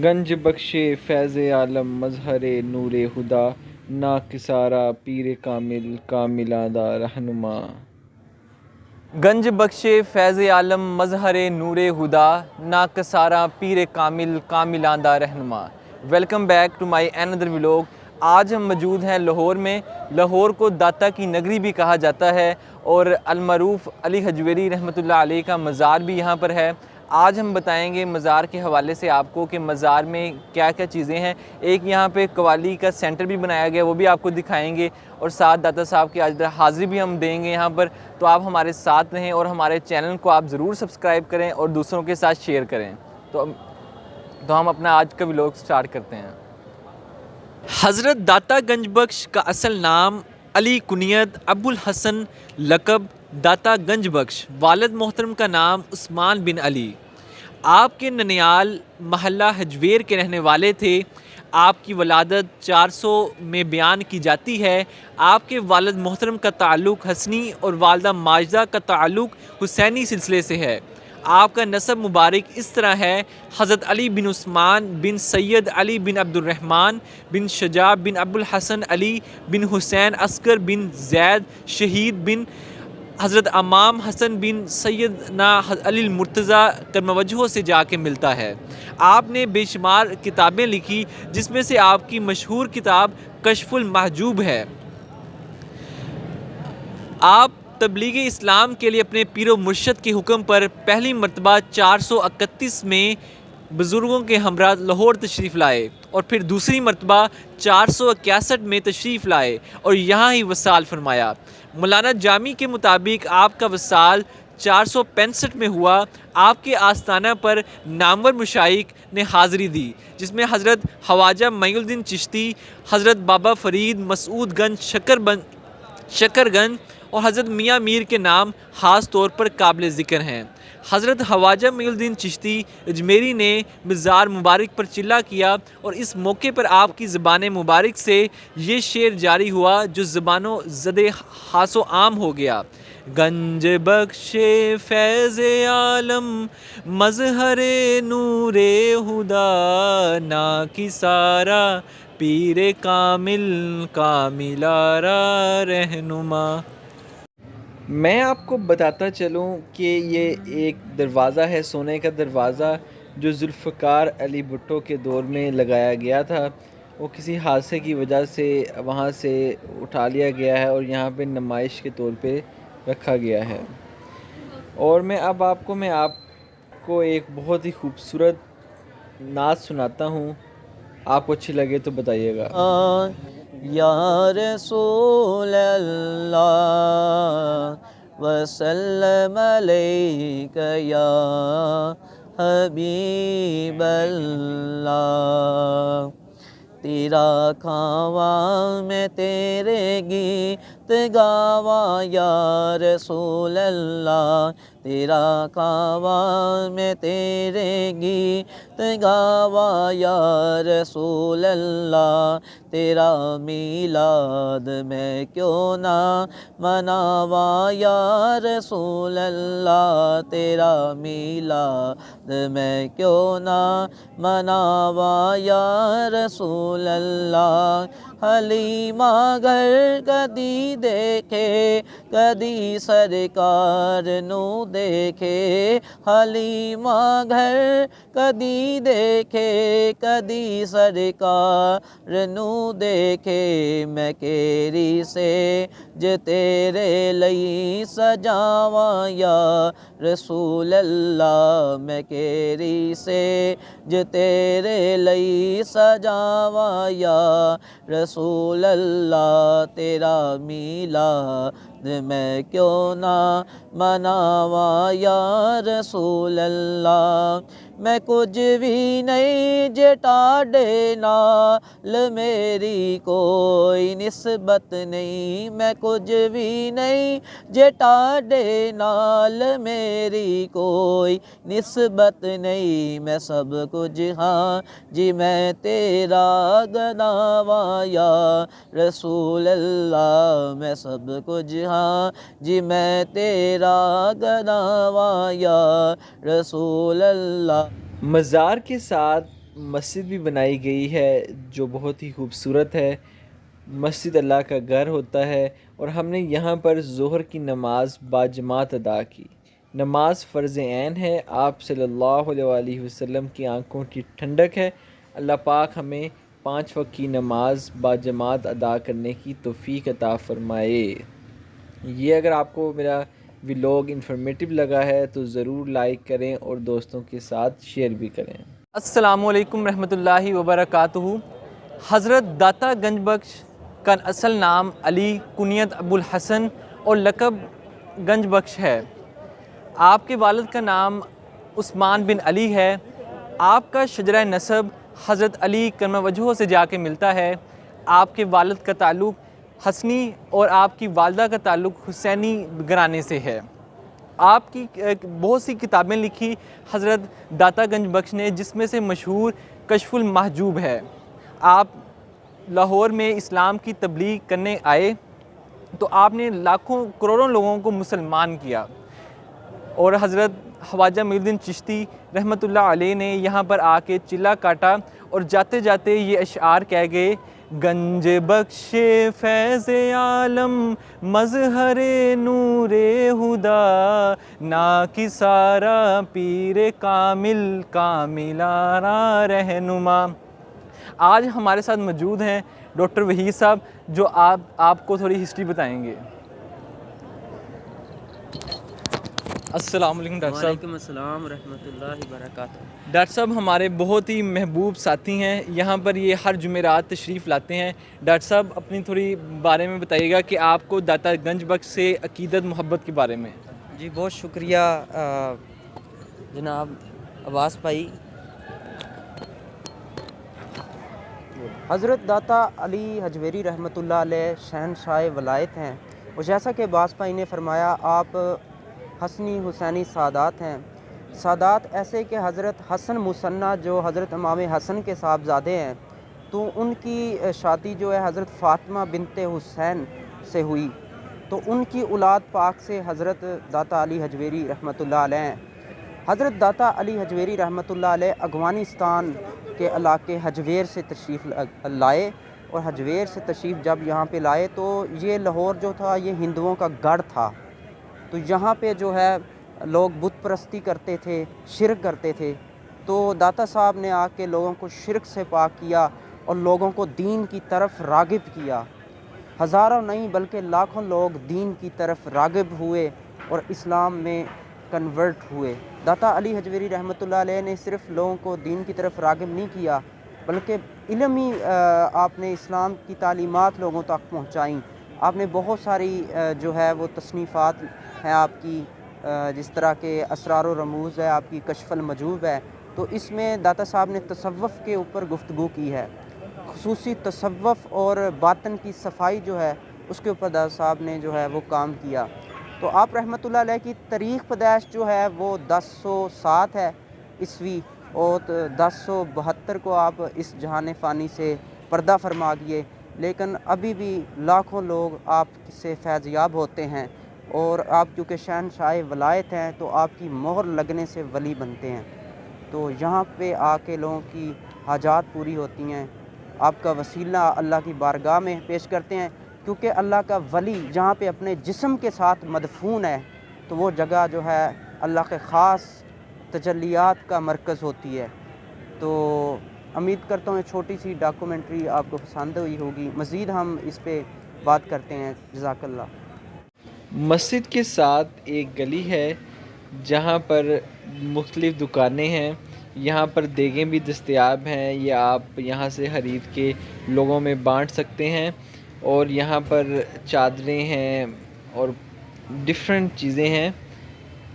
گنج بخش فیض عالم مظہر نور ہدا، ناکسارا پیر کامل کاملادہ رہنما۔ گنج بخش فیض عالم مظہر نور ہدا، ناکسارا پیر کامل کاملادہ رہنما۔ ویلکم بیک ٹو مائی اندر ولاگ۔ آج ہم موجود ہیں لاہور میں۔ لاہور کو داتا کی نگری بھی کہا جاتا ہے اور المعروف علی حجویری رحمۃ اللہ علیہ کا مزار بھی یہاں پر ہے۔ آج ہم بتائیں گے مزار کے حوالے سے آپ کو کہ مزار میں کیا کیا چیزیں ہیں۔ ایک یہاں پہ قوالی کا سینٹر بھی بنایا گیا، وہ بھی آپ کو دکھائیں گے، اور ساتھ داتا صاحب کی آج حاضری بھی ہم دیں گے یہاں پر۔ تو آپ ہمارے ساتھ رہیں اور ہمارے چینل کو آپ ضرور سبسکرائب کریں اور دوسروں کے ساتھ شیئر کریں۔ تو ہم اپنا آج کا ولاگ سٹارٹ کرتے ہیں۔ حضرت داتا گنج بخش کا اصل نام علی کنیت ابو الحسن لقب داتا گنج بخش، والد محترم کا نام عثمان بن علی۔ آپ کے ننیال محلہ حجویر کے رہنے والے تھے۔ آپ کی ولادت 400 میں بیان کی جاتی ہے۔ آپ کے والد محترم کا تعلق حسنی اور والدہ ماجدہ کا تعلق حسینی سلسلے سے ہے۔ آپ کا نسب مبارک اس طرح ہے: حضرت علی بن عثمان بن سید علی بن عبد الرحمن بن شجاع بن ابو الحسن علی بن حسین اصغر بن زید شہید بن حضرت امام حسن بن سیدنا علی المرتضیٰ کرم وجہوں سے جا کے ملتا ہے۔ آپ نے بے شمار کتابیں لکھی، جس میں سے آپ کی مشہور کتاب کشف المحجوب ہے۔ آپ تبلیغ اسلام کے لیے اپنے پیر و مرشد کے حکم پر پہلی مرتبہ 431 میں بزرگوں کے ہمراہ لاہور تشریف لائے، اور پھر دوسری مرتبہ 461 میں تشریف لائے اور یہاں ہی وصال فرمایا۔ مولانا جامی کے مطابق آپ کا وصال 465 میں ہوا۔ آپ کے آستانہ پر نامور مشائخ نے حاضری دی، جس میں حضرت خواجہ معین الدین چشتی، حضرت بابا فرید مسعود گنج شکر گنج اور حضرت میاں میر کے نام خاص طور پر قابل ذکر ہیں۔ حضرت خواجہ معین الدین چشتی اجمیری نے مزار مبارک پر چلا کیا، اور اس موقع پر آپ کی زبان مبارک سے یہ شعر جاری ہوا جو زبانوں زد خاص و عام ہو گیا: گنج بخش فیض عالم مظہر نور ہدا، ناکسارا پیر کامل کاملارا رہنما۔ میں آپ کو بتاتا چلوں کہ یہ ایک دروازہ ہے، سونے کا دروازہ، جو ذوالفقار علی بھٹو کے دور میں لگایا گیا تھا۔ وہ کسی حادثے کی وجہ سے وہاں سے اٹھا لیا گیا ہے اور یہاں پہ نمائش کے طور پہ رکھا گیا ہے۔ اور میں آپ کو ایک بہت ہی خوبصورت نعت سناتا ہوں، آپ کو اچھی لگے تو بتائیے گا۔ یا رسول اللہ وسلم علیک یا حبیب اللہ، تیرا کھاواں میں تیرے گیت گاواں یا رسول اللہ، تیرا کھاواں میں تیرے گیت گاواں یا رسول اللہ، تیرا میلاد میں کیوں نہ مناواں یا رسول اللہ، تیرا میلاد میں کیوں نہ مناواں یا رسول اللہ۔ حلیمہ گھر کدی دیکھے کدی سرکار نو دیکھے، حلیمہ گھر کدی دیکھے کدی سرکار نو دیکھے، میں کیری سے جے تیرے لئی سجاواں یا رسول اللہ، میں کیری سے جے تیرے لئی سجاواں یا رسول اللہ، تیرا میلاد میں کیوں نہ مناواں یا رسول اللہ۔ میں کچھ بھی نہیں جے ٹاڈے نال میری کوئی نسبت نہیں، میں کچھ بھی نہیں جے ٹاڈے نال میری کوئی نسبت نہیں، میں سب کچھ ہاں جی میں تیرا گداواں یا رسول اللہ، میں سب کچھ ہاں جی میں تیرا گداواں یا رسول اللہ۔ مزار کے ساتھ مسجد بھی بنائی گئی ہے جو بہت ہی خوبصورت ہے. مسجد اللہ کا گھر ہوتا ہے اور ہم نے یہاں پر ظہر کی نماز باجماعت ادا کی. نماز فرض عین ہے. آپ صلی اللہ علیہ وآلہ وسلم کی آنکھوں کی ٹھنڈک ہے. اللہ پاک ہمیں 5 وقت کی نماز باجماعت ادا کرنے کی توفیق عطا فرمائے. یہ اگر آپ کو میرا ولاگ انفارمیٹیو لگا ہے تو ضرور لائک کریں اور دوستوں کے ساتھ شیئر بھی کریں. السلام علیکم رحمۃ اللہ وبرکاتہ. حضرت داتا گنج بخش کا اصل نام علی کنیت ابو الحسن اور لقب گنج بخش ہے. آپ کے والد کا نام عثمان بن علی ہے. آپ کا شجرہ نسب حضرت علی کرم وجہہ سے جا کے ملتا ہے. آپ کے والد کا تعلق حسنی اور آپ کی والدہ کا تعلق حسینی گھرانے سے ہے. آپ کی بہت سی کتابیں لکھی حضرت داتا گنج بخش نے، جس میں سے مشہور کشف المحجوب ہے. آپ لاہور میں اسلام کی تبلیغ کرنے آئے تو آپ نے لاکھوں کروڑوں لوگوں کو مسلمان کیا، اور حضرت خواجہ معین الدین چشتی رحمۃ اللہ علیہ نے یہاں پر آ کے چلا کاٹا اور جاتے جاتے یہ اشعار کہہ گئے: گنج بخش فیض عالم مظہر نور ہدا، نا کی سارا پیر کامل کاملانہ رہنما. آج ہمارے ساتھ موجود ہیں ڈاکٹر وحید صاحب، جو آپ کو تھوڑی ہسٹری بتائیں گے. السلام علیکم ڈاکٹر صاحب. وعلیکم السلام ورحمۃ اللہ وبرکاتہ. ڈاکٹر صاحب ہمارے بہت ہی محبوب ساتھی ہیں، یہاں پر یہ ہر جمعرات تشریف لاتے ہیں. ڈاکٹر صاحب اپنی تھوڑی بارے میں بتائیے گا کہ آپ کو داتا گنج بخش سے عقیدت محبت کے بارے میں. جی بہت شکریہ جناب عباس بھائی. حضرت داتا علی حجویری رحمۃ اللہ علیہ شہنشاہ ولایت ہیں، اور جیسا کہ عباس بھائی نے فرمایا آپ حسنی حسینی سادات ہیں. سادات ایسے کہ حضرت حسن مثنیٰ جو حضرت امام حسن کے صاحبزادے ہیں، تو ان کی شادی جو ہے حضرت فاطمہ بنت حسین سے ہوئی، تو ان کی اولاد پاک سے حضرت داتا علی حجویری رحمۃ اللہ علیہ ہیں. حضرت داتا علی حجویری رحمۃ اللہ علیہ افغانستان کے علاقے حجویر سے تشریف لائے، اور حجویر سے تشریف جب یہاں پہ لائے تو یہ لاہور جو تھا یہ ہندوؤں کا گڑھ تھا. تو یہاں پہ جو ہے لوگ بت پرستی کرتے تھے، شرک کرتے تھے. تو داتا صاحب نے آ کے لوگوں کو شرک سے پاک کیا اور لوگوں کو دین کی طرف راغب کیا. ہزاروں نہیں بلکہ لاکھوں لوگ دین کی طرف راغب ہوئے اور اسلام میں کنورٹ ہوئے. داتا علی حجویری رحمۃ اللہ علیہ نے صرف لوگوں کو دین کی طرف راغب نہیں کیا، بلکہ علمی آپ نے اسلام کی تعلیمات لوگوں تک پہنچائیں. آپ نے بہت ساری جو ہے وہ تصنیفات ہیں آپ کی، جس طرح کہ اسرار و رموز ہے، آپ کی کشف المحجوب ہے. تو اس میں داتا صاحب نے تصوف کے اوپر گفتگو کی ہے، خصوصی تصوف اور باطن کی صفائی جو ہے اس کے اوپر داتا صاحب نے جو ہے وہ کام کیا. تو آپ رحمۃ اللہ علیہ کی تاریخ پیدائش جو ہے وہ 1007 ہے عیسوی، اور 1072 کو آپ اس جہان فانی سے پردہ فرما گئے. لیکن ابھی بھی لاکھوں لوگ آپ سے فیض یاب ہوتے ہیں، اور آپ کیونکہ شہنشاہ ولایت ہیں تو آپ کی مہر لگنے سے ولی بنتے ہیں. تو یہاں پہ آ کے لوگوں کی حاجات پوری ہوتی ہیں. آپ کا وسیلہ اللہ کی بارگاہ میں پیش کرتے ہیں، کیونکہ اللہ کا ولی جہاں پہ اپنے جسم کے ساتھ مدفون ہے تو وہ جگہ جو ہے اللہ کے خاص تجلیات کا مرکز ہوتی ہے. تو امید کرتا ہوں چھوٹی سی ڈاکومنٹری آپ کو پسند ہوئی ہوگی. مزید ہم اس پہ بات کرتے ہیں. جزاک اللہ. مسجد کے ساتھ ایک گلی ہے جہاں پر مختلف دکانیں ہیں. یہاں پر دیگیں بھی دستیاب ہیں، یہ آپ یہاں سے خرید کے لوگوں میں بانٹ سکتے ہیں. اور یہاں پر چادریں ہیں اور ڈفرینٹ چیزیں ہیں،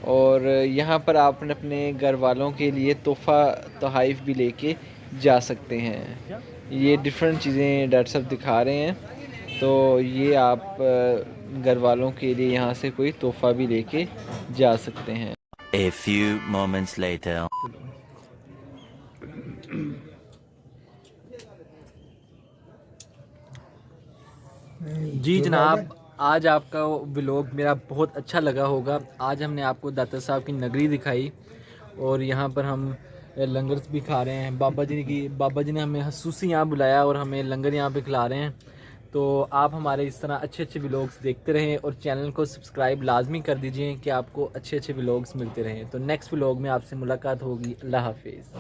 اور یہاں پر آپ اپنے گھر والوں کے لیے تحفہ تحائف بھی لے کے جا سکتے ہیں. یہ ڈفرینٹ چیزیں ڈاکٹر صاحب دکھا رہے ہیں، تو یہ آپ گھر والوں کے لیے یہاں سے کوئی تحفہ بھی لے کے جا سکتے ہیں. A few moments later. جی جناب، آج آپ کا ولاگ میرا بہت اچھا لگا ہوگا. آج ہم نے آپ کو داتا صاحب کی نگری دکھائی، اور یہاں پر ہم لنگر بھی کھا رہے ہیں. بابا جی نے ہمیں خصوصی یہاں بلایا اور ہمیں لنگر یہاں پہ کھلا رہے ہیں. تو آپ ہمارے اس طرح اچھے اچھے ولاگس دیکھتے رہیں اور چینل کو سبسکرائب لازمی کر دیجئے کہ آپ کو اچھے اچھے ولاگس ملتے رہیں. تو نیکسٹ ولاگ میں آپ سے ملاقات ہوگی. اللہ حافظ.